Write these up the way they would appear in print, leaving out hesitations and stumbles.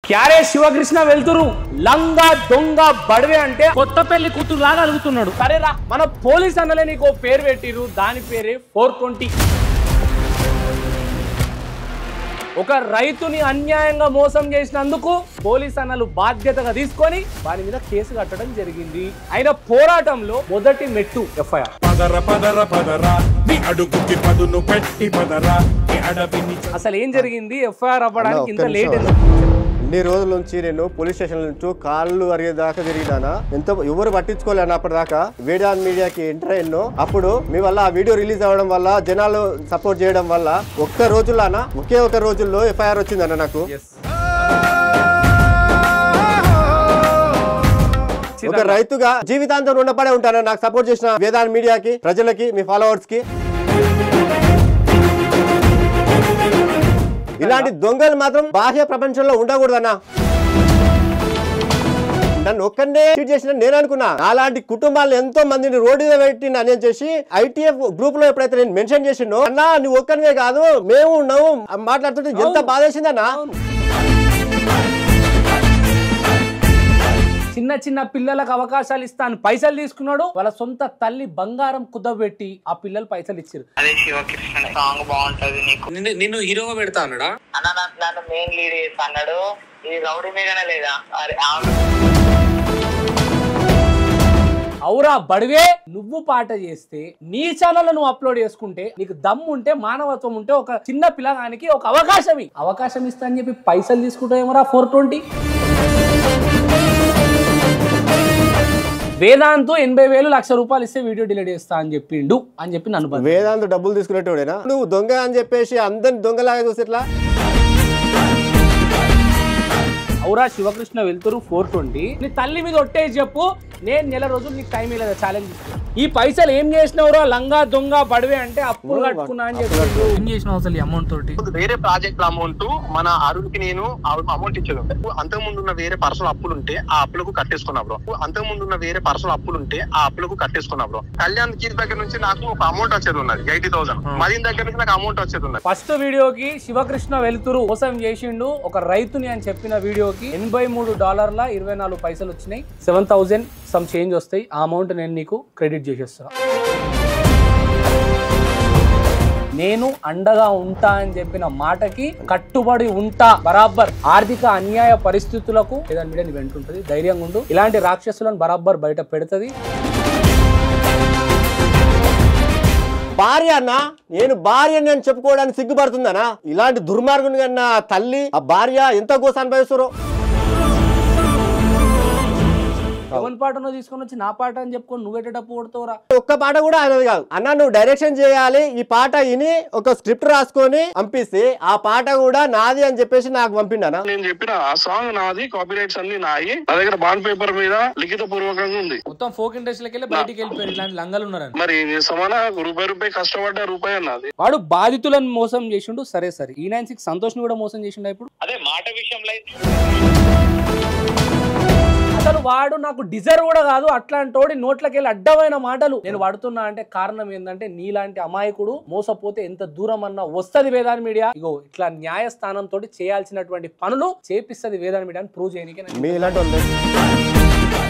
క్యారే శివకృష్ణ వెళ్తురు లంగా దొంగ బడవే అంటే కొత్త పెళ్లి కూతురు లాగా అడుగుతున్నాడు. సరేరా మన పోలీస్ అన్నలే నీకు పేరు పెట్టిరు, దాని పేరే 420. ఒక రైతుని అన్యాయంగా మోసం చేసినందుకు పోలీస్ అన్నలు బాధ్యతగా తీసుకొని వారి మీద కేసు కట్టడం జరిగింది. అయిన పోరాటంలో మొదటి మెట్టు ఎఫ్ఐఆర్. అసలు ఏం జరిగింది? ఎఫ్ఐఆర్ అవ్వడానికి ఇంత లేట్ ఇన్ని రోజుల నుంచి నేను పోలీస్ స్టేషన్ నుంచి కాళ్ళు అరిగేదాకా తిరిగినానా, ఎంత ఎవరు పట్టించుకోలేను. అప్పటిదాకా వేదాంత్ మీడియాకి ఎంటర్ అయ్యాను. అప్పుడు మీ వల్ల ఆ వీడియో రిలీజ్ అవ్వడం వల్ల, జనాలు సపోర్ట్ చేయడం వల్ల ఒక్క రోజుల్లోనా ఒకే ఒక రోజుల్లో ఎఫ్ఐఆర్ వచ్చిందన్న నాకు. ఒక రైతుగా జీవితాంతం రుణపడే ఉంటాను నాకు సపోర్ట్ చేసిన వేదాంత్ మీడియాకి, ప్రజలకి, మీ ఫాలోవర్స్ కి. ఇలాంటి దొంగలు మాత్రం బాహ్య ప్రపంచంలో ఉండకూడదన్నా. నన్ను ఒక్కనే చీట్ చేసిన నేను అనుకున్నా, అలాంటి కుటుంబాలను ఎంతో మందిని రోడ్డు మీద పెట్టి నేను చేసి ITF గ్రూప్ లో ఎప్పుడైతే నేను మెన్షన్ చేసిండో, అన్నా నువ్వు ఒక్కనివే కాదు మేము ఉన్నావు మాట్లాడుతుంటే ఎంత బాధ వేసిందన్నా. చిన్న చిన్న పిల్లలకు అవకాశాలు ఇస్తాను పైసలు తీసుకున్నాడు, వాళ్ళ సొంత తల్లి బంగారం కుదబెట్టి ఆ పిల్లలు పైసలు ఇచ్చారు. అదే శివకృష్ణ సాంగ్ బాగుంటది, నిన్ను హీరోగా పెడతా అన్నాడా అన్న? నన్ను మెయిన్ లీడ్ చేస్తా అన్నాడు. ఇది రౌడీ మీదనే లేదా? అవురా బడివే, నువ్వు పాట చేస్తే నీ ఛానల్ నువ్వు అప్లోడ్ చేసుకుంటే, నీకు దమ్ము ఉంటే, మానవత్వం ఉంటే, ఒక చిన్న పిల్లగానికి ఒక అవకాశం ఇస్తా అని చెప్పి పైసలు తీసుకుంటావేమోరా 420. వేదాంత్ 80,000 లక్ష రూపాయలు ఇస్తే వీడియో డిలీట్ చేస్తా అని చెప్పిండు అని చెప్పి నన్ను. వేదాంత్ డబ్బులు తీసుకునేటోడేనా? నువ్వు దొంగ అని చెప్పేసి అందరిని దొంగలాగా చూసి ఎట్లా? అవురా శివకృష్ణ వెళ్తురు 420. నీ తల్లి మీద ఒట్టేసి చెప్పు, నేను నెల రోజులు నీకు టైం ఇవ్వలేదు ఛాలెంజ్. ఈ పైసలు ఏం చేసినవరా లంగా దొంగ బడివే అంటే అప్పులు కట్టుకున్నా అని చెప్పి ఏం చేసినావు అసలు ఈ అమౌంట్ తోటి? వేరే ప్రాజెక్ట్ అమౌంట్ మన అరుణ్కి నేను అమౌంట్ ఇచ్చేది ఉంటే, అంతకుముందు ఉన్న వేరే పర్సనల్ అప్పులు ఉంటే ఆ అప్పులకు కట్టేసుకున్నా బ్రో. అంతకుముందు వేరే పర్సనల్ అప్పులు ఉంటే ఆ అప్పులకు కట్టేసుకున్నా బ్రో. కళ్యాణ్ కీర్ దగ్గర నుంచి నాకు ఒక అమౌంట్ వచ్చేది ఉన్నది 80,000. మదీన్ దగ్గర నుంచి నాకు అమౌంట్ వచ్చేది ఉన్నది. ఫస్ట్ వీడియోకి శివకృష్ణ వెళ్తురు మోసం చేసిండు ఒక రైతుని అని చెప్పిన వీడియోకి $83 24 వచ్చినాయి. 7,000 సమ్ చేంజ్ వస్తాయి. ఆ అమౌంట్ నేను నీకు క్రెడిట్ చేసేస్తున్నా. నేను అండగా ఉంటా అని చెప్పిన మాటకి కట్టుబడి ఉంటా బరాబర్. ఆర్థిక అన్యాయ పరిస్థితులకు ఏదైనా మీడియా వెంటుంటది, ధైర్యంగా ఉండు. ఇలాంటి రాక్షసులను బరాబర్ బయట పెడుతుంది. భార్య అన్న, నేను భార్య అని చెప్పుకోవడానికి సిగ్గుపడుతుందనా? ఇలాంటి దుర్మార్గుని కన్నా తల్లి ఆ భార్య ఎంత గోస అనుభవిస్తారో. ఎవరి పాటనో తీసుకొని వచ్చి నా పాట అని చెప్పుకొని నువ్వేటప్పు కొడతావురా? ఒక్క పాట కూడా ఆయనది కాదు అన్న, నువ్వు డైరెక్షన్ చేయాలి. ఈ పాట విని ఒక స్క్రిప్ట్ రాసుకొని పంపిస్తే ఆ పాట కూడా నాది అని చెప్పేసి నాకు పంపిండనా. నేను చెప్పిన ఆ సాంగ్ నాది, కాపీ రైట్స్ అన్ని నాయి. నా దగ్గర బాండ్ పేపర్ మీద లిఖిత పూర్వకంగా ఉంది. మొత్తం ఫోక్ ఇండస్ట్రీకి వెళ్ళి బయటికి వెళ్ళిపోయారు ఇలాంటి లంగలు ఉన్నారని. మరి సమాన రూపాయి కష్టపడ్డ రూపాయి అన్నది. వాడు బాధితులను మోసం చేసిండు. సరే E96 సంతోష్ ని కూడా మోసం చేసిండు. ఇప్పుడు అదే మాట విషయంలో అసలు వాడు నాకు డిజర్వ్ కూడా కాదు. అట్లాంటి నోట్లకి వెళ్ళి అడ్డమైన మాటలు నేను వాడుతున్నా అంటే కారణం ఏంటంటే, నీలాంటి అమాయకుడు మోసపోతే ఎంత దూరం అన్నా వస్తది వేదాంత్ మీడియా. ఇగో ఇట్లా న్యాయస్థానం తోటి చేయాల్సినటువంటి పనులు చేపిస్తది వేదాంత్ మీడియా అని ప్రూవ్ చేయడానికి.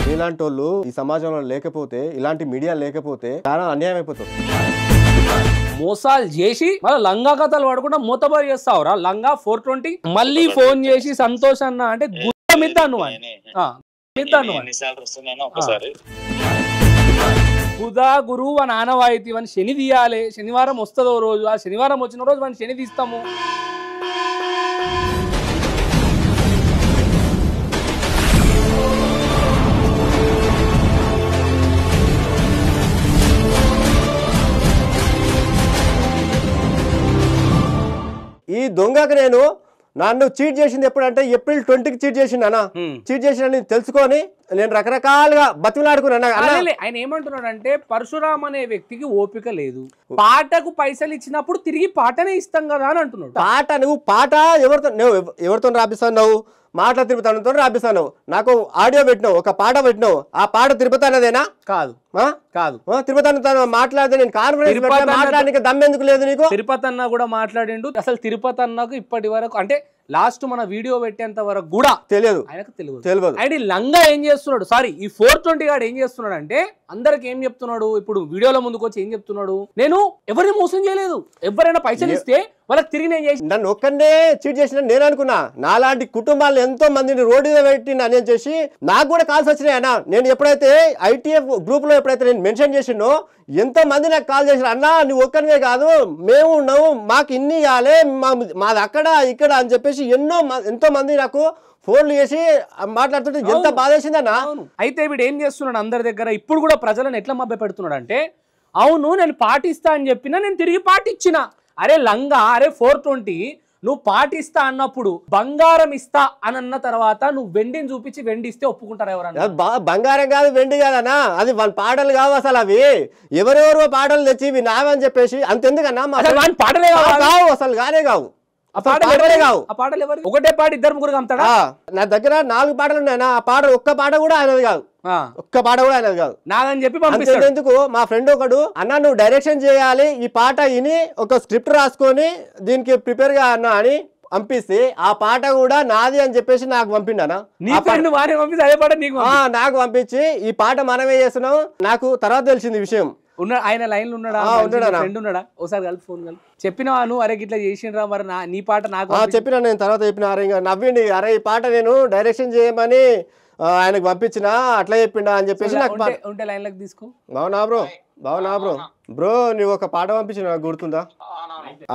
మీలాంటి వాళ్ళు ఈ సమాజంలో లేకపోతే, ఇలాంటి మీడియా లేకపోతే చాలా అన్యాయం అయిపోతుంది. మోసాలు చేసి మళ్ళీ లంగా కథలు పడకుండా మూతబారి చేస్తావురా లంగా 420. మళ్ళీ ఫోన్ చేసి సంతోష్ అన్న అంటే గుద్దమిద్దాను బుధ గురువు అని ఆనవాయితీ అని శని తీయాలి. శనివారం వస్తుందో రోజు, ఆ శనివారం వచ్చిన రోజు మనం శని తీస్తాము. ఈ దొంగకు నన్ను చీట్ చేసింది ఎప్పుడంటే April 20కి చీట్ చేసిండు. చీట్ చేసిన తెలుసుకొని నేను రకరకాలుగా బతిమలాడుకున్నా. ఆయన ఏమంటున్నాడు అంటే, పరశురామ్ అనే వ్యక్తికి ఓపిక లేదు, పాటకు పైసలు ఇచ్చినప్పుడు తిరిగి పాటనే ఇస్తాం కదా అని అంటున్నాడు. నువ్వు పాట ఎవరితో రాపిస్తావు? మాటల తిరుపతి రాపిస్తాను. నాకు ఆడియో పెట్టినావు, ఒక పాట పెట్టినావు. ఆ పాట తిరుపతి అన్నదేనా? కాదు కాదు. తిరుపతి మాట్లాడితే నేను కాన్ఫరెన్స్ మాట్లాడడానికి దమ్మెందుకు లేదు నీకు? తిరుపతి అన్న కూడా మాట్లాడిండు. అసలు తిరుపతి అన్నకు ఇప్పటి వరకు అంటే లాస్ట్ మన వీడియో పెట్టేంత వరకు కూడా తెలియదు, ఆయనకు తెలియదు. అండ్ ఈ లంగా ఏం చేస్తున్నాడు, సారీ ఈ 420 గాడు ఏం చేస్తున్నాడు అంటే అందరికి ఏం చెప్తున్నాడు, ఇప్పుడు వీడియోలో ముందుకు వచ్చి ఏం చెప్తున్నాడు, నేను ఎవరిని మోసం చేయలేదు, ఎవరైనా పైసలు ఇస్తే వాళ్ళకి తిరిగి నేను చేసి నన్ను ఒక్కనే చీట్ చేసిన నేను అనుకున్నా. నాలాంటి కుటుంబాలు ఎంతో మందిని రోడ్డు మీద పెట్టిన నేను చేసి నాకు కూడా కాల్స్ వచ్చినాయి అన్న. నేను ఎప్పుడైతే ITF గ్రూప్ లో ఎప్పుడైతే నేను మెన్షన్ చేసినో ఎంతో మంది నాకు కాల్ చేసిన, అన్న నువ్వు ఒక్కనివే కాదు మేము ఉన్నావు, మాకు ఇన్ని ఇవ్వాలి, మాది అక్కడ ఇక్కడ అని చెప్పేసి ఎంతో మంది నాకు ఫోన్లు చేసి మాట్లాడుతుంటే ఎంత బాధ వేసిందన్న. అయితే వీడు ఏం చేస్తున్నాడు అందరి దగ్గర ఇప్పుడు కూడా ప్రజలను ఎట్లా మభ్య పెడుతున్నాడు అంటే, అవును నేను పాటిస్తా అని చెప్పినా నేను తిరిగి పాటించిన. అరే లంగా, అరే 420 నువ్వు పాటిస్తా అన్నప్పుడు బంగారం ఇస్తా అని అన్న తర్వాత నువ్వు వెండిని చూపించి వెండి ఇస్తే ఒప్పుకుంటారు ఎవరన్నా? బంగారం కాదు వెండి కాదన్నా, అది వాళ్ళ పాటలు కావు అసలు. అవి ఎవరెవరో పాటలు తెచ్చి ఇవి నావని చెప్పేసి అంతెందుకన్నా పాటలే కావు, అసలు కానే కావు. ఒకటే పాట ఇద్దరు ముగ్గురు అమ్ముతాడా? నా దగ్గర 4 పాటలు ఉన్నాయి. ఆ పాట ఒక్క పాట కూడా ఆయనది కాదు, ఒక్క పాట కూడా ఆయనది కాదు. నాదని చెప్పి ఎందుకు మా ఫ్రెండ్ ఒకడు, అన్న నువ్వు డైరెక్షన్ చేయాలి, ఈ పాట విని ఒక స్క్రిప్ట్ రాసుకొని దీనికి ప్రిపేర్ గా అన్నా అని పంపిస్తే ఆ పాట కూడా నాది అని చెప్పేసి నాకు పంపిండనా. నాకు పంపించి ఈ పాట మనమే చేస్తున్నాం. నాకు తర్వాత తెలిసింది విషయం. ఆయన లైన్లు ఉన్నాడా, ఫ్రెండ్ ఉన్నాడా? ఒకసారి కలిపి ఫోన్ కలిపి చెప్పినా నువ్వు అరే ఇట్లా చేసిండ్రా మరి నీ పాట నాకు చెప్పినా. నేను తర్వాత చెప్పిన, అరే ఇంకా నవ్విండి, అరే ఈ పాట నేను డైరెక్షన్ చేయమని ఆయనకు పంపించిన అట్లా చెప్పిండా అని చెప్పేసి ఉంటే లైన్లకు తీసుకో. బావునా బ్రో, బావునా బ్రో. బ్రో నువ్వు ఒక పాట పంపించిన నాకు గుర్తుందా?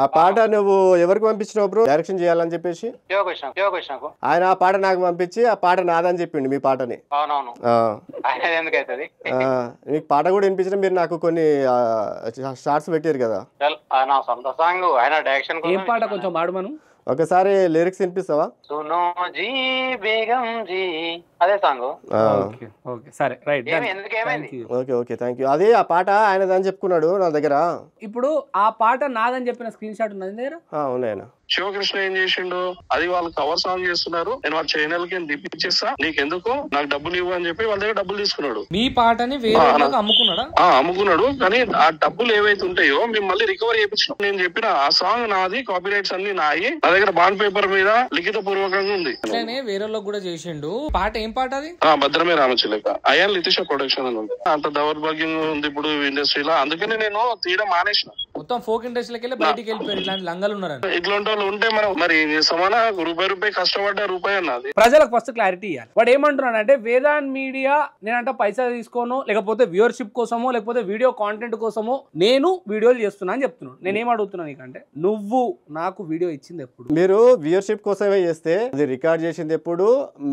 ఆ పాట నువ్వు ఎవరికి పంపించినావు బ్రో డైరెక్షన్ చేయాలని చెప్పేసి? ఆయన ఆ పాట నాకు పంపించి ఆ పాట నాదని చెప్పిండు మీ పాటని. మీకు పాట కూడా వినిపించిన, మీరు నాకు కొన్ని షార్ట్స్ పెట్టారు కదా. ఏం పాట కొంచెం పాడమను, ఒకసారి లిరిక్స్ వినిపిస్తావా? అదే సాంగ్. సరే right, okay okay thank you. అది ఆ పాట ఆయనదని చెప్పుకున్నాడు నా దగ్గర. ఇప్పుడు ఆ పాట నాదని చెప్పిన స్క్రీన్ షాట్ ఉన్నది దగ్గర. ఉన్నాయన. శివకృష్ణ ఏం చేసిండు, అది వాళ్ళు కవర్ సాంగ్ చేస్తున్నారు, నేను వాళ్ళ ఛానల్ కి దిప్పిచ్చేస్తా, నీకెందుకు నాకు డబ్బులు ఇవ్వు అని చెప్పి వాళ్ళ దగ్గర డబ్బులు తీసుకున్నాడు. మీ పాటని వేరే అమ్ముకున్నాడా? అమ్ముకున్నాడు. కానీ ఆ డబ్బులు ఏవైతే ఉంటాయో మేము మళ్ళీ రికవరీ చేయించినాం. నేను చెప్పిన ఆ సాంగ్ నాది, కాపీ రైట్స్ అన్ని నాయి, నా దగ్గర బాండ్ పేపర్ మీద లిఖిత పూర్వకంగా ఉంది. వేరే కూడా చేసిండు. పాట ఏం పాట అది? భద్రమే రామచిలక, అయాన్ లితిష ప్రొడక్షన్ అని ఉంది. అంత దౌర్భాగ్యం ఉంది ఇప్పుడు ఇండస్ట్రీలో, అందుకని నేను తీయడం మానేసిన. మొత్తం ఫోక్ ఇండస్ట్రీకి వెళ్ళి బయటికి వెళ్ళిపోయారు ఇట్లాంటి లంగలు ఉన్నారు. ఇట్లాంటి వాళ్ళు ఉంటే మనం మరి సమాన రూపాయి కష్టపడ్డ రూపాయి అన్నది. ప్రజలకు ఫస్ట్ క్లారిటీ ఇవ్వాలి. వాడు ఏమంటున్నాడు అంటే, వేదాంత్ మీడియా నేనంట పైసలు తీసుకోను, లేకపోతే వ్యూవర్షిప్ కోసమో లేకపోతే వీడియో కాంటెంట్ కోసమో నేను వీడియోలు చేస్తున్నా అని చెప్తున్నాను. నేనేం అడుగుతున్నా నీకంటే, నువ్వు నాకు వీడియో ఇచ్చింది ఎప్పుడు? మీరు వ్యూవర్షిప్ కోసమే చేస్తే అది రికార్డ్ చేసింది ఎప్పుడు?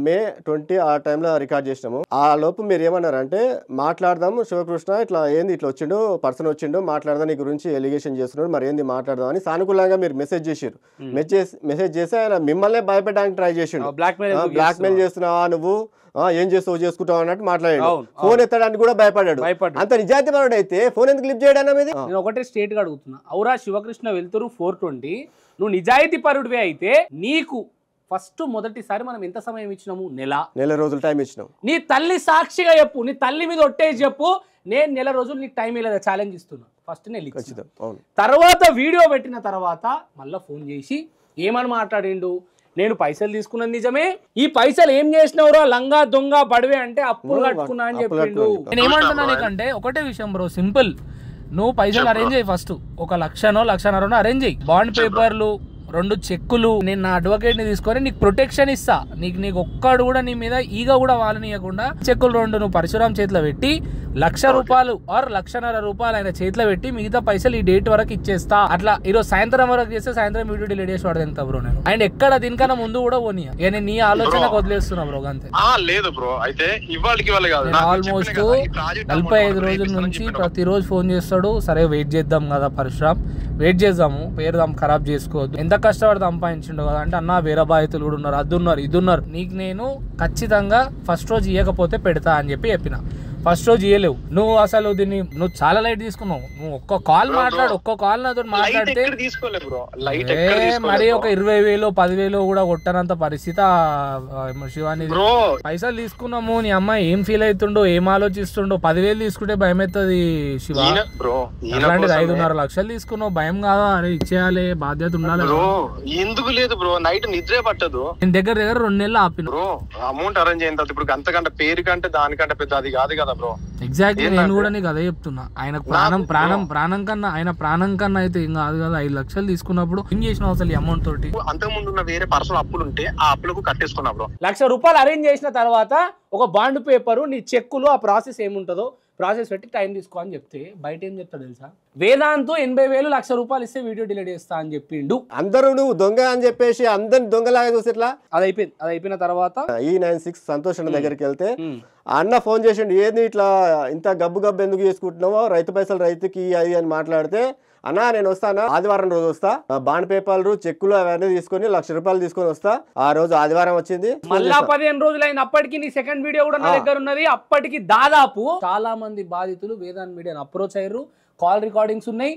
May 20 ఆ టైంలో రికార్డ్ చేసినాము. ఆ లోపు మీరు ఏమన్నారంటే, మాట్లాడదాం శివకృష్ణ ఇట్లా ఏంది ఇట్లా వచ్చిండు పర్సన్ వచ్చిండు మాట్లాడదాం నీ గురించి ఎలిగేషన్ చేస్తున్నాడు, మరి ఏంది మాట్లాడదాం అని సానుకూలంగా మీరు మెసేజ్ చేసారు. మెసేజ్ చేసి ఆయన మిమ్మల్ని భయపెట్టడానికి ట్రై చేసిండు. బ్లాక్మెయిల్ చేస్తున్నావా నువ్వు, ఏం చేస్తావు చేసుకుంటావు అన్నట్టు మాట్లాడాడు. ఫోన్ ఎత్తడానికి కూడా భయపడ్డాడు. అంత నిజాయితీ పరుడు అయితే ఫోన్ ఎందుకు లిఫ్ట్ చేయడం అనేది? నేను ఒకటే స్ట్రేట్ గా అడుగుతున్నా, అవురా శివకృష్ణ వెళ్తురు 420 నువ్వు నిజాయితీ పరుడివే అయితే నీకు ఫస్ట్ మొదటిసారి మనం ఎంత సమయం ఇచ్చినాము? నెల రోజులు టైం ఇచ్చినాం. నీ తల్లి సాక్షిగా చెప్పు, నీ తల్లి మీద ఒట్టేసి చెప్పు, నేను నెల రోజులు నీకు టైం ఇవ్వలేదు, ఛాలెంజ్ ఇస్తున్నా. ఫస్ట్ నేను తర్వాత వీడియో పెట్టిన తర్వాత మళ్ళీ ఫోన్ చేసి ఏమని మాట్లాడిండు, నేను పైసలు తీసుకున్నది నిజమే, ఈ పైసలు ఏం చేసినవరో లంగా దొంగ బడివే అంటే అప్పులు కట్టుకున్నా అని చెప్పిండు. నేను ఏమంటున్నా నీకంటే ఒకటే విషయం బ్రో, సింపుల్. నువ్వు పైసలు అరేంజ్ అయ్యి, ఫస్ట్ 1,00,000-1,50,000 అరేంజ్ అయ్యి, బాండ్ పేపర్లు 2 చెక్కులు, నేను నా అడ్వకేట్ ని తీసుకొని నీకు ప్రొటెక్షన్ ఇస్తా. నీకు ఒక్కడు కూడా నీ మీద ఈగ కూడా వాళ్ళనియకుండా చెక్కులు 2 నువ్వు పరశురాం చేతిలో పెట్టి ₹1,00,000 ఆర్ ₹1,50,000 ఆయన చేతిలో పెట్టి మిగతా పైసలు ఈ డేట్ వరకు ఇచ్చేస్తా. అట్లా ఈరోజు సాయంత్రం వరకు చేస్తే సాయంత్రం వీడియో డిలీట్ చేసి వాడు ఎంత బ్రో నేను. అండ్ ఎక్కడ దీనికన్నా ముందు కూడా పోనీయా, నేను నీ ఆలోచనకు వదిలేస్తున్నా బ్రో అంతే. లేదు బ్రో, అయితే ఆల్మోస్ట్ 45 రోజుల నుంచి ప్రతిరోజు ఫోన్ చేస్తాడు. సరే వెయిట్ చేద్దాం కదా పరశురాం, వెయిట్ చేద్దాము, పేరుదాం ఖరాబ్ చేసుకోవద్దు, ఎంత కష్టపడి సంపాదించిండు కదా అంటే, అన్న వేరే బాధితులు కూడా ఉన్నారు, అది ఉన్నారు ఇది ఉన్నారు, నీకు నేను ఖచ్చితంగా ఫస్ట్ రోజు ఇవ్వకపోతే పెడతా అని చెప్పిన. ఫస్ట్ రోజు ఇయ్యలేవు నువ్వు. అసలు దీన్ని నువ్వు చాలా లైట్ తీసుకున్నావు. నువ్వు ఒక్క కాల్ మాట్లాడు, ఒక్క కాల్ నాతో మాట్లాడితే మరి ఒక 20,000 10,000 కూడా కొట్టనంత పరిస్థితి శివాని. పైసలు తీసుకున్నాము, నీ అమ్మాయి ఏం ఫీల్ అవుతుండో, ఏం ఆలోచిస్తుండో. 10,000 తీసుకుంటే భయం అవుతుంది శివ. అలాంటిది 5.5 లక్షలు తీసుకున్నావు, భయం కాదా? అరే ఇచ్చేయాలి, బాధ్యత ఉండాలి. ఎందుకు లేదు బ్రో, నైట్ నిద్రే పట్టదు. నేను దగ్గర 2 నెలలు ఆపిన బ్రో. అమౌంట్ అరేంజ్ అయిన తర్వాత ఇప్పుడు అంతకంటే పేరు కంటే దానికంటే పెద్ద అది కాదు కదా బ్రో. ఎగ్జాక్ట్లీ నేను కూడా నీకు అదే చెప్తున్నా. ఆయన ప్రాణం కన్నా అయితే ఏం కాదు కదా. 5 లక్షలు తీసుకున్నప్పుడు ఏం చేసినావు అసలు ఈ అమౌంట్ తోటి? అంతకుముందు ఉన్న వేరే పర్సనల్ అప్పులు ఉంటే ఆ అప్పులకు కట్టేసుకున్నా బ్రో. ₹1,00,000 అరేంజ్ చేసిన తర్వాత ఒక బాండ్ పేపరు, నీ చెక్కులు, ఆ ప్రాసెస్ ఏముంటుందో ప్రాసెస్ పెట్టి టైం తీసుకో అని చెప్తే బయట ఏం చెప్తాడు తెలుసా? వేదాంత్ 80,000 ₹1,00,000 ఇస్తే వీడియో డిలీట్ చేస్తా అని చెప్పిండు. అందరూ నువ్వు దొంగ అని చెప్పేసి అందరిని దొంగలాగా చూసి ఇట్లా అది అయిపోయిన తర్వాత E96 సంతోష్ అన్న దగ్గరికి వెళ్తే అన్న ఫోన్ చేసిండు, ఏది ఇట్లా ఇంత గబ్బు ఎందుకు చేసుకుంటున్నావో, రైతు పైసలు రైతుకి అది అని మాట్లాడితే, అన్నా నేను వస్తానా, ఆదివారం రోజు వస్తా, బాండ్ పేపర్లు చెక్కులు అవన్నీ తీసుకొని ₹1,00,000 తీసుకొని వస్తా. ఆ రోజు ఆదివారం వచ్చింది, మళ్ళా 15 రోజులైంది. అప్పటికి నీ సెకండ్ వీడియో కూడా నా దగ్గర ఉన్నది. అప్పటికి దాదాపు చాలా మంది బాధితులు వేదాంత్ మీడియాను అప్రోచ్ అయ్యారు. కాల్ రికార్డింగ్స్ ఉన్నాయి.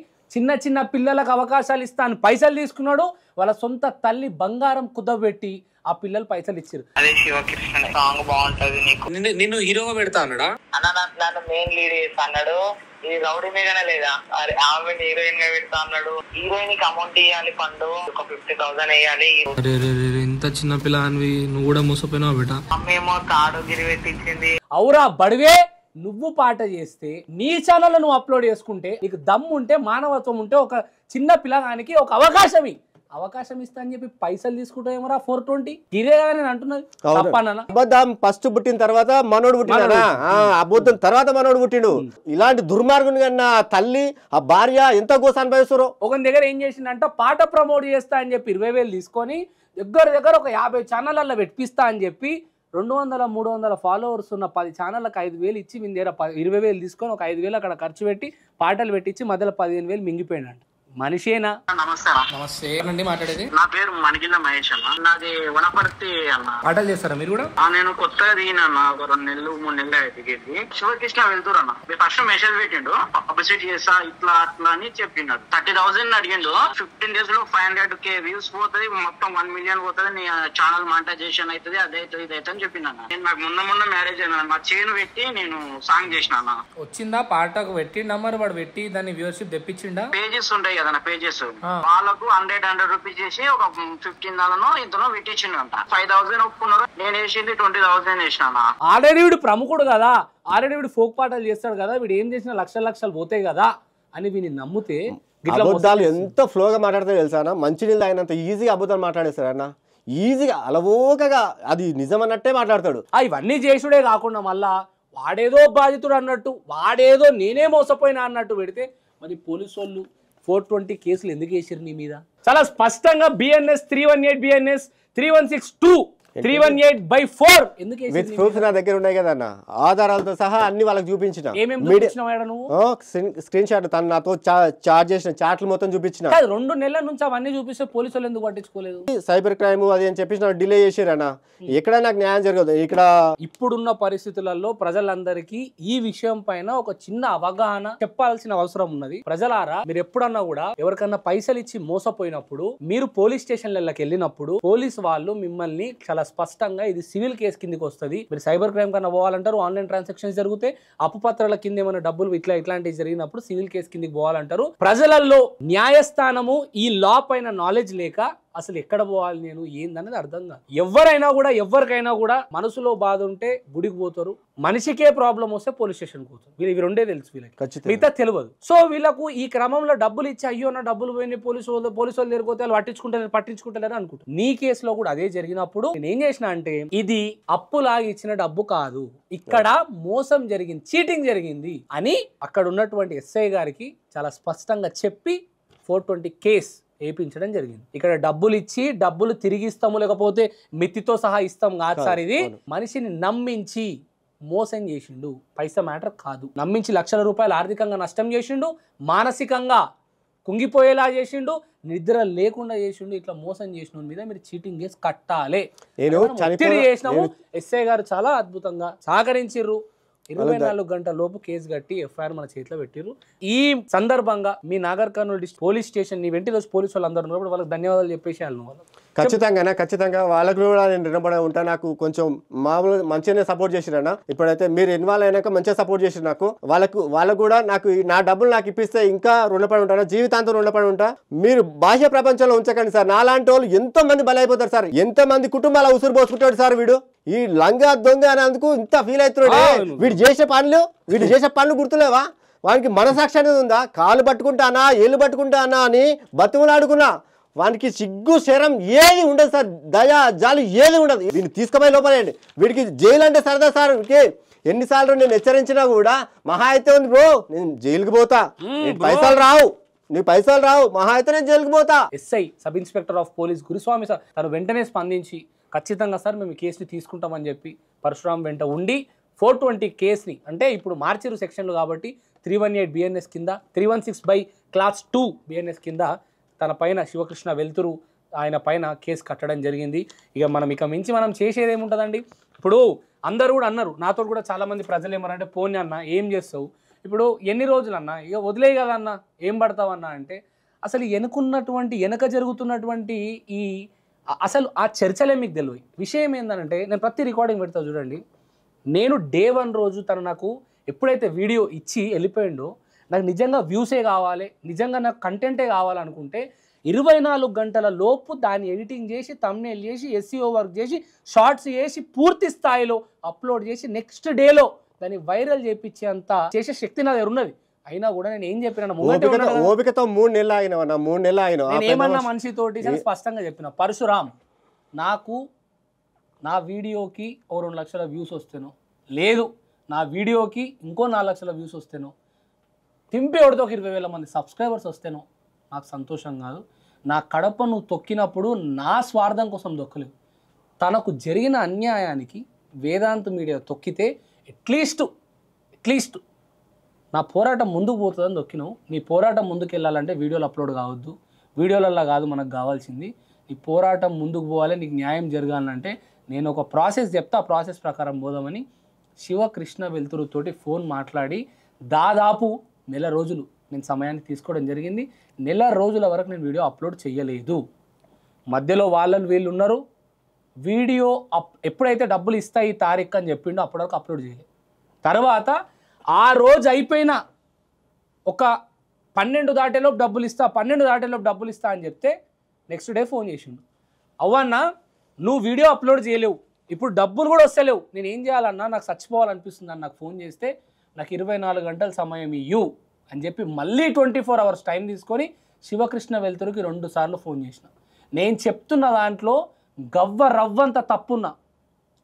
చిన్న పిల్లలకు అవకాశాలు ఇస్తాను పైసలు తీసుకున్నాడు. వాళ్ళ సొంత తల్లి బంగారం కుదబెట్టి ఆ పిల్లలు పైసలు ఇచ్చారు. అదే శివకృష్ణ సాంగ్ బాగుంటది, నిన్ను హీరోగా పెడతా అన్నాడా? నన్ను మెయిన్ లీడ్ చేస్తా అన్నాడు. ఈ రౌడీ మీదనే లేదా ఆమె హీరోయిన్ గా పెడతా అన్నాడు. హీరోయిన్ కి అమౌంట్ ఇవ్వాలి, ఫండ్ ఒక 50,000 వేయాలి. ఇంత చిన్న పిల్లవి నువ్వు కూడా మోసపోయినావు బిడ్డ. అమ్మేమో తాడు గిరి పెట్టించింది. అవురా బడివే, నువ్వు పాట చేస్తే నీ ఛానల్ నువ్వు అప్లోడ్ చేసుకుంటే, నీకు దమ్ము ఉంటే, మానవత్వం ఉంటే, ఒక చిన్న పిల్లగానికి ఒక అవకాశం ఇస్తా అని చెప్పి పైసలు తీసుకుంటామేమోరా 420. ఇదే కదా నేను అంటున్నది. అబద్ధం ఫస్ట్ పుట్టిన తర్వాత మనోడు పుట్టినా, అబద్ధం తర్వాత మనోడు పుట్టిండు. ఇలాంటి దుర్మార్గుని కన్నా తల్లి ఆ భార్య ఎంత గోస అనుభవిస్తారో. ఒక దగ్గర ఏం చేసిందంట, పాట ప్రమోట్ చేస్తా అని చెప్పి 20,000 తీసుకొని దగ్గర ఒక 50 ఛానళ్ళల్లో పెట్టిస్తా అని చెప్పి 200-300 ఫాలోవర్స్ ఉన్న 10 ఛానళ్ళకి 5,000 ఇచ్చి మీ దగ్గర 20,000 తీసుకొని ఒక 5,000 అక్కడ ఖర్చు పెట్టి పాటలు పెట్టించి మధ్యలో 15,000 మింగిపోయినాడు. మనిషేనా? నమస్తే అండి, మాట్లాడేది నా పేరు మణిగిల్ల మహేష్ అన్న. నాది వనపర్తి అన్న. పాటలు చేస్తారా మీరు కూడా? నేను కొత్తగా దిగినన్న, ఒక 2 నెలలు 3 నెలలు దిగేది. శివకృష్ణ వెళ్తురన్న, ఫస్ట్ మెసేజ్ పెట్టిండు, పబ్లిసిటీ చేస్తా ఇట్లా అట్లా అని చెప్పిండు. 30,000 అడిగిండు. 15 days లో 500K వ్యూస్ పోతుంది, మొత్తం 1 million పోతుంది, నీ ఛానల్ మానిటైజేషన్ అవుతుంది, అదైతే ఇదైతే అని చెప్పిండు. నేను నాకు మొన్న మెసేజ్ అయినా, మా చేను పెట్టి నేను సాంగ్ చేసిన. వచ్చిందా పాటకు పెట్టిండా? మరి వాడు పెట్టి దాన్ని వ్యూవర్షిప్ తెప్పించిండా? పేజెస్ ఉంటాయి కదా పేజెస్, వాళ్ళకు 100 రూపీస్ చేసి ఒక 15 ఇంతలో పెట్టించిండు అంట. 5,000 ఒప్పుకున్నారు, నేను వేసింది 20,000 వేసిన. ఆల్రెడీ వీడు ప్రముఖుడు కదా, ఆల్రెడీ వీడు ఫోక్ పాటలు చేస్తాడు కదా, వీడు ఏం చేసినా లక్షలు పోతాయి కదా అని వీని నమ్మితే అబద్ధాలు ఎంత ఫ్లోగా మాట్లాడితే తెలుసా? మంచి నీళ్ళు అయినంత ఈజీగా అబద్ధాలు మాట్లాడేస్తాడు అన్న. ఈజీగా అలవోకగా అది నిజం అన్నట్టే మాట్లాడతాడు. ఇవన్నీ చేసుడే కాకుండా మళ్ళా వాడేదో బాధితుడు అన్నట్టు, వాడేదో నేనే మోసపోయినా అన్నట్టు పెడితే, మరి పోలీసు వాళ్ళు 420 కేసులు ఎందుకు వేసారు నీ మీద? చాలా స్పష్టంగా BNS 318 BNS 3162 318/4 ఎందుకు విత్ ప్రూఫ్స్ నా దగ్గర ఉన్నాయి కదా అన్న, ఆధారాలతో సహా అన్ని వాళ్ళకి చూపించిన. స్క్రీన్ షాట్ తను నాతో చాట్ చేసిన చాట్లు మొత్తం చూపించిన. 2 నెలల నుంచి అవన్నీ చూపిస్తే పోలీసులు ఎందుకు పట్టించుకోలేదు? సైబర్ క్రైమ్ అది అని చెప్పేసి డిలే చేసారన్న. ఎక్కడ నాకు న్యాయం జరగదు. ఇక్కడ ఇప్పుడున్న పరిస్థితులలో ప్రజలందరికీ ఈ విషయం పైన ఒక చిన్న అవగాహన చెప్పాల్సిన అవసరం ఉన్నది. ప్రజలారా, మీరు ఎప్పుడన్నా కూడా ఎవరికన్నా పైసలు ఇచ్చి మోసపోయినప్పుడు, మీరు పోలీస్ స్టేషన్లకి వెళ్ళినప్పుడు పోలీస్ వాళ్ళు మిమ్మల్ని చాలా స్పష్టంగా ఇది సివిల్ కేసు కిందకి వస్తుంది, మీరు సైబర్ క్రైమ్ కన్నా పోవాలంటారు. ఆన్లైన్ ట్రాన్సాక్షన్స్ జరిగితే అప్పుపత్రాల కింద ఏమైనా డబ్బులు ఇట్లాంటివి జరిగినప్పుడు సివిల్ కేసు కిందకి పోవాలంటారు. ప్రజలలో న్యాయస్థానము ఈ లా పైన నాలెడ్జ్ లేక అసలు ఎక్కడ పోవాలి నేను ఏందనేది అర్థం కాదు. ఎవరికైనా కూడా మనసులో బాధ ఉంటే గుడికి పోతారు, మనిషికే ప్రాబ్లం వస్తే పోలీస్ స్టేషన్కి పోతారు. ఇవి రెండే తెలుసు వీళ్ళకి, మిగతా తెలియదు. సో వీళ్ళకు ఈ క్రమంలో డబ్బులు ఇచ్చి అయ్యో నా డబ్బులు పోయినాయి, పోలీసు వాళ్ళు తిరిగిపోతే వాళ్ళు పట్టించుకుంటారు అనుకుంటారు. నీ కేసులో కూడా అదే జరిగినప్పుడు నేను ఏం చేసిన అంటే, ఇది అప్పులాగా ఇచ్చిన డబ్బు కాదు, ఇక్కడ మోసం జరిగింది, చీటింగ్ జరిగింది అని అక్కడ ఉన్నటువంటి ఎస్ఐ గారికి చాలా స్పష్టంగా చెప్పి 420 కేసు వేయించడం జరిగింది. ఇక్కడ డబ్బులు ఇచ్చి డబ్బులు తిరిగి ఇస్తాము, లేకపోతే మిత్తితో సహా ఇస్తాం కాదు సార్. ఇది మనిషిని నమ్మించి మోసం చేసిండు, పైసా మ్యాటర్ కాదు. నమ్మించి ₹1,00,000 ఆర్థికంగా నష్టం చేసిండు, మానసికంగా కుంగిపోయేలా చేసిండు, నిద్ర లేకుండా చేసిండు. ఇట్లా మోసం చేసిన మీద మీరు చీటింగ్ కేసు కట్టాలి చేసినాము. ఎస్ఐ గారు చాలా అద్భుతంగా సహకరించిర్రు. 24 గంటల లోపు కేసు కట్టి ఎఫ్ఐఆర్ మన చేతిలో పెట్టిరు. ఈ సందర్భంగా మీ నాగర్ కర్నూలు పోలీస్ స్టేషన్ నీ వెంటి రోజు పోలీసు వాళ్ళు అందరూ ఉన్నప్పుడు వాళ్ళకి ధన్యవాదాలు చెప్పేసి ఖచ్చితంగా వాళ్ళకు కూడా నేను రుణపడి ఉంటా. నాకు కొంచెం మామూలు మంచిగానే సపోర్ట్ చేసిరన్న. ఇప్పుడైతే మీరు ఇన్వాల్వ్ అయినాక మంచిగా సపోర్ట్ చేసిరు నాకు. వాళ్ళకు కూడా నాకు నా డబ్బులు నాకు ఇప్పిస్తే ఇంకా రుణపడి ఉంటాను, జీవితాంతం రుణపడి ఉంటా. మీరు బాహ్య ప్రపంచంలో ఉంచకండి సార్. నాలాంటి వాళ్ళు ఎంతో మంది బలైపోతారు సార్. ఎంతో మంది కుటుంబాల ఉసురు పోసుకుంటాడు సార్. వీడు ఈ లంగా దొంగ అనేందుకు ఇంత ఫీల్ అవుతున్నాడు. వీడు చేసే పనులు గుర్తులేవా? వానికి మనసాక్షి అనేది ఉందా? కాలు పట్టుకుంటానా ఏళ్ళు పట్టుకుంటానా అని బతుకులాడుకున్నా వానికి సిగ్గు శరం ఏది ఉండదు సార్. దయా జాలి ఏది ఉండదు. వీడిని తీసుకుపోయి లోపలేండి. వీడికి జైలు అంటే సరదా సార్. ఎన్నిసార్లు నేను హెచ్చరించినా కూడా మహా అయితే ఉంది బ్రో నేను జైలుకి పోతా, పైసలు రావు మహా అయితే నేను జైలుకి పోతా. SI sub inspector of police Guruswamy sir తను వెంటనే స్పందించి ఖచ్చితంగా సార్ మేము కేసుని తీసుకుంటామని చెప్పి పరశురాం వెంట ఉండి 420 కేసుని అంటే ఇప్పుడు మార్చిరు సెక్షన్లు కాబట్టి 318 బిఎన్ఎస్ కింద 316/Class 2 బిఎన్ఎస్ కింద తన పైన శివకృష్ణ వెల్తురు ఆయన పైన కేసు కట్టడం జరిగింది. ఇక మించి మనం చేసేది ఏముంటుందండి? ఇప్పుడు అందరూ కూడా అన్నారు, నాతో కూడా చాలామంది ప్రజలు ఏమన్నారంటే పోనీ అన్న ఏం చేస్తావు ఇప్పుడు ఎన్ని రోజులు అన్న ఇక వదిలేయి కదా అన్న ఏం పడతావన్నా అంటే అసలు వెనక జరుగుతున్నటువంటి ఈ అసలు ఆ చర్చలే మీకు తెలియదు. విషయం ఏంటంటే నేను ప్రతి రికార్డింగ్ పెడతా చూడండి. నేను డే 1 రోజు తను నాకు ఎప్పుడైతే వీడియో ఇచ్చి వెళ్ళిపోయిండో నాకు నిజంగా వ్యూసే కావాలి, నిజంగా నాకు కంటెంటే కావాలనుకుంటే 24 గంటల లోపు దాన్ని ఎడిటింగ్ చేసి థంబ్నెయిల్ చేసి SEO వర్క్ చేసి షార్ట్స్ చేసి పూర్తి స్థాయిలో అప్లోడ్ చేసి నెక్స్ట్ డేలో దాన్ని వైరల్ చేయించేంత చేసే శక్తి నా దగ్గర ఉన్నది. అయినా కూడా నేను ఏం చెప్పిన ఓపికతో 3 నెలలు ఆయన నేను ఏమన్నా మనిషితోటి స్పష్టంగా చెప్పిన పరశురాం నాకు నా వీడియోకి 2 లక్షల వ్యూస్ వస్తేనో లేదు నా వీడియోకి ఇంకో 4 లక్షల వ్యూస్ వస్తేనో తింపేవాడితో 20,000 మంది సబ్స్క్రైబర్స్ వస్తేనో నాకు సంతోషం కాదు. నా కడప నువ్వు తొక్కినప్పుడు నా స్వార్థం కోసం దొక్కలేవు. తనకు జరిగిన అన్యాయానికి వేదాంత్ మీడియా తొక్కితే అట్లీస్ట్ నా పోరాటం ముందుకు పోతుందని దొక్కినావు. నీ పోరాటం ముందుకు వెళ్ళాలంటే వీడియోలు అప్లోడ్ కావద్దు, వీడియోలల్లో కాదు మనకు కావాల్సింది. నీ పోరాటం ముందుకు పోవాలి, నీకు న్యాయం జరగాలంటే నేను ఒక ప్రాసెస్ చెప్తా, ఆ ప్రాసెస్ ప్రకారం పోదామని శివకృష్ణ వెల్తురుతోటి ఫోన్ మాట్లాడి దాదాపు 1 రోజులు నేను సమయాన్ని తీసుకోవడం జరిగింది. 1 రోజుల వరకు నేను వీడియో అప్లోడ్ చేయలేదు. మధ్యలో వీళ్ళు ఉన్నారు. వీడియో ఎప్పుడైతే డబ్బులు ఇస్తా ఈ తారీఖు అని చెప్పిండో అప్పటి వరకు అప్లోడ్ చేయలేదు. తర్వాత ఆ రోజు అయిపోయిన ఒక 12 దాటేలోపు డబ్బులు ఇస్తా అని చెప్తే నెక్స్ట్ డే ఫోన్ చేసిండు. అవ్వన్నా నువ్వు వీడియో అప్లోడ్ చేయలేవు, ఇప్పుడు డబ్బులు కూడా వస్తలేవు, నేను ఏం చేయాలన్నా నాకు చచ్చిపోవాలనిపిస్తుంది అని నాకు ఫోన్ చేస్తే నాకు 24 గంటల సమయం ఇయ్యు అని చెప్పి మళ్ళీ 24 అవర్స్ టైం తీసుకొని శివకృష్ణ వెల్తురుకి 2 సార్లు ఫోన్ చేసిన. నేను చెప్తున్న దాంట్లో రవ్వంత తప్పున్నా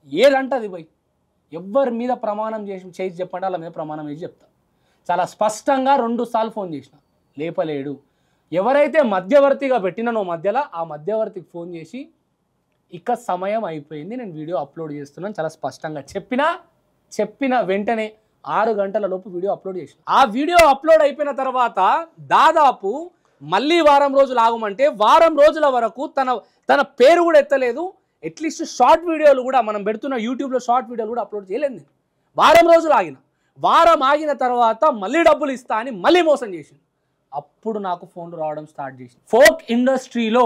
ఏదంటే అది పోయి ఎవ్వరి మీద ప్రమాణం చేసి చెప్పండి వాళ్ళ మీద ప్రమాణం చేసి చెప్తా. చాలా స్పష్టంగా 2 సార్లు ఫోన్ చేసిన, లేపలేడు. ఎవరైతే మధ్యవర్తిగా పెట్టిననో మధ్యలో ఆ మధ్యవర్తికి ఫోన్ చేసి ఇక సమయం అయిపోయింది నేను వీడియో అప్లోడ్ చేస్తున్నాను చాలా స్పష్టంగా చెప్పిన వెంటనే 6 గంటల లోపు వీడియో అప్లోడ్ చేసిన. ఆ వీడియో అప్లోడ్ అయిపోయిన తర్వాత దాదాపు మళ్ళీ వారం రోజులు ఆగమంటే వారం రోజుల వరకు తన పేరు కూడా ఎత్తలేదు. అట్లీస్ట్ షార్ట్ వీడియోలు కూడా మనం పెడుతున్న యూట్యూబ్లో షార్ట్ వీడియోలు కూడా అప్లోడ్ చేయలేదు. నేను వారం రోజులు ఆగిన తర్వాత మళ్ళీ డబ్బులు ఇస్తా అని మళ్ళీ మోసం చేసింది. అప్పుడు నాకు ఫోన్లు రావడం స్టార్ట్ చేసింది. ఫోక్ ఇండస్ట్రీలో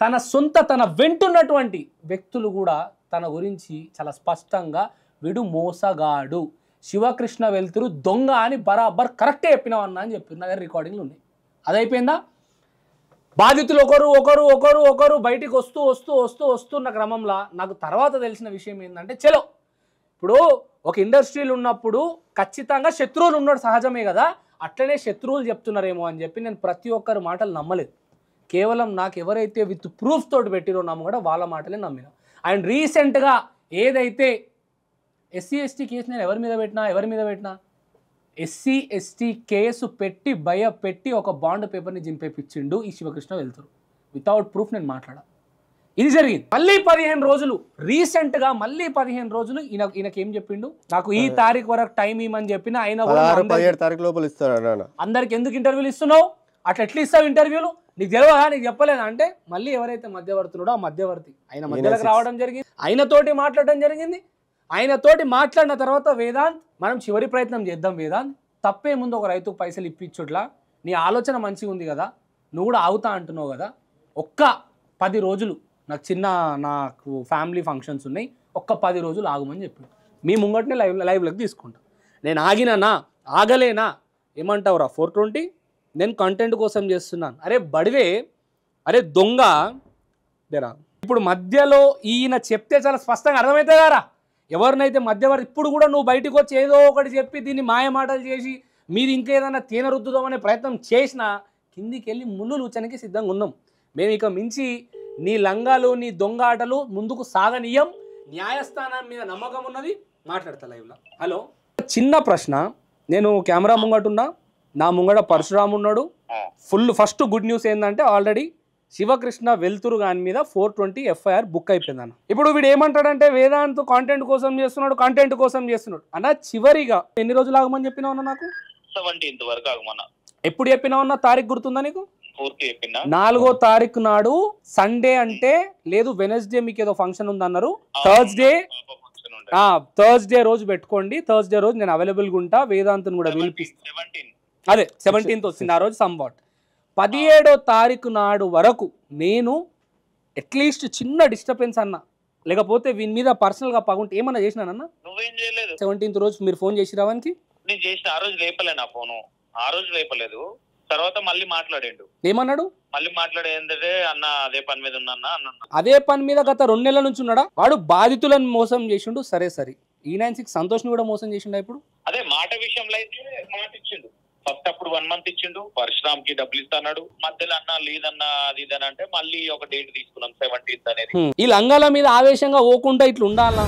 తన వెంటున్నటువంటి వ్యక్తులు కూడా తన గురించి చాలా స్పష్టంగా వీడు మోసగాడు, శివకృష్ణ వెల్తురు దొంగ అని బరాబర్ కరెక్టే చెప్పినావన్నా అని చెప్పి నా దగ్గర రికార్డింగ్లు ఉన్నాయి. అదైపోయిందా? బాధితులు ఒకరు బయటికి వస్తున్న క్రమంలో నాకు తర్వాత తెలిసిన విషయం ఏంటంటే చలో ఇప్పుడు ఒక ఇండస్ట్రీలు ఉన్నప్పుడు ఖచ్చితంగా శత్రువులు ఉన్నాడు సహజమే కదా, అట్లనే శత్రువులు చెప్తున్నారేమో అని చెప్పి నేను ప్రతి ఒక్కరి మాటలు నమ్మలేదు. కేవలం నాకు ఎవరైతే విత్ ప్రూఫ్ తోటి పెట్టిరో కూడా వాళ్ళ మాటలే నమ్మిన. అండ్ రీసెంట్గా ఏదైతే SC/ST కేసు నేను ఎవరి మీద పెట్టినా SC/ST కేసు భయపెట్టి ఒక బాండ్ పేపర్ని జింపేపించిండు ఈ శివకృష్ణ వెల్తురు. వితౌట్ ప్రూఫ్ నేను మాట్లాడా. ఇది జరిగింది. మళ్ళీ 15 రోజులు రీసెంట్గా 15 రోజులు ఈయనకేం చెప్పిండు, నాకు ఈ తారీఖు వరకు టైం ఇవ్వమని చెప్పిన ఆయన 17 తారీఖు లోపల ఇస్తాడు. అందరికి ఎందుకు ఇంటర్వ్యూలు ఇస్తున్నావు, అట్లా ఎట్లా ఇస్తావు ఇంటర్వ్యూలు, నీకు తెలియదా, నీకు చెప్పలేదా అంటే మళ్ళీ ఎవరైతే మధ్యవర్తున్నాడో ఆ మధ్యవర్తి ఆయన మధ్యలోకి రావడం జరిగింది, ఆయనతోటి మాట్లాడడం జరిగింది. ఆయనతోటి మాట్లాడిన తర్వాత వేదాంత్ మనం చివరి ప్రయత్నం చేద్దాం వేదాంత్, తప్పే ముందు ఒక రైతుకు పైసలు ఇప్పించుట్లా, నీ ఆలోచన మంచిగా ఉంది కదా, నువ్వు కూడా ఆగుతా అంటున్నావు కదా, ఒక్క 10 రోజులు నాకు ఫ్యామిలీ ఫంక్షన్స్ ఉన్నాయి, ఒక్క 10 రోజులు ఆగమని చెప్పాడు. మీ ముంగటనే లైవ్లోకి తీసుకుంటా. నేను ఆగినానా ఆగలేనా ఏమంటావురా 420, నేను కంటెంట్ కోసం చేస్తున్నాను. అరే బడివే, అరే దొంగ దేరా. ఇప్పుడు మధ్యలో ఈయన చెప్తే చాలా స్పష్టంగా అర్థమవుతుంది కదా ఎవరినైతే మధ్యవర్తి. ఇప్పుడు కూడా నువ్వు బయటకు వచ్చి ఏదో ఒకటి చెప్పి దీన్ని మాయ మాటలు చేసి మీరు ఇంకేదైనా తేన రుద్దుదామనే ప్రయత్నం చేసినా కిందికి వెళ్ళి ముళ్ళు లూచనికి సిద్ధంగా ఉన్నాం. మేము ఇక మించి నీ లంగాలు నీ దొంగ ఆటలు ముందుకు సాగనీయం. న్యాయస్థానం మీద నమ్మకం ఉన్నది. మాట్లాడతా లైవ్లో. హలో, చిన్న ప్రశ్న. నేను కెమెరా ముంగటున్నా, నా ముంగట పరశురాము ఉన్నాడు. ఫస్ట్ గుడ్ న్యూస్ ఏంటంటే ఆల్రెడీ శివకృష్ణ వెల్తురు గాని మీద 420 FIR బుక్ అయిపోయిందన్న. ఇప్పుడు వీడు ఏమంటాడంటే వేదాంత్ కాంటెంట్ కోసం చేస్తున్నాడు అన్న. చివరిగా ఎన్ని రోజులు ఆగమని చెప్పినావు అన్న? నాకు 17th వరకు ఆగమన్నా. ఎప్పుడు చెప్పినావు అన్న? తారీఖు గుర్తుందా నీకు? 4వ తారీఖు నాడు సండే అంటే లేదు, వెనస్డే మీకు ఏదో ఫంక్షన్ ఉందన్నారు. థర్స్డే రోజు పెట్టుకోండి. థర్స్డే రోజు నేను అవైలబుల్గా ఉంటా. వేదాంత్ని కూడా పిలిపిస్తాను. అదే 17th వచ్చింది ఆ రోజు సంవాట్. 17వ తారీఖు నాడు వరకు నేను అట్లీస్ట్ చిన్న డిస్టర్బెన్స్ అన్న, లేకపోతే వీని మీద పర్సనల్గా పగుంటే ఏమన్నా చేసినానన్నా? నువ్వేం చేయలేదు. 17th రోజు మీరు ఫోన్ చేసి రావానికి నేను చేసిన ఆ రోజు లేపలే, నా ఫోను ఆ రోజు లేపలేదు. తర్వాత మళ్ళీ మాట్లాడిండు. ఏమన్నాడు? మళ్ళీ మాట్లాడే ఏంటంటే అన్న అదే పని మీద ఉన్నా అన్న. అదే పని మీద గత 2 నెలల నుంచి ఉన్నాడా వాడు? బాధితులను మోసం చేసిండు. సరే E96 సంతోష్ని కూడా మోసం చేసిండు. ఇప్పుడు అదే మాట విషయంలో అయితే మాట ఇచ్చిండు. ఫస్ట్ అప్పుడు 1 month ఇచ్చిండు. పరశురామ్ కి డబ్బులు ఇస్తాడు. మధ్యలో అన్న లేదన్నా అది ఇదని అంటే మళ్ళీ ఒక డేట్ తీసుకున్నాం 17th అనేది. ఈ లంగాల మీద ఆవేశంగా పోకుండా ఇట్లా ఉండాలా?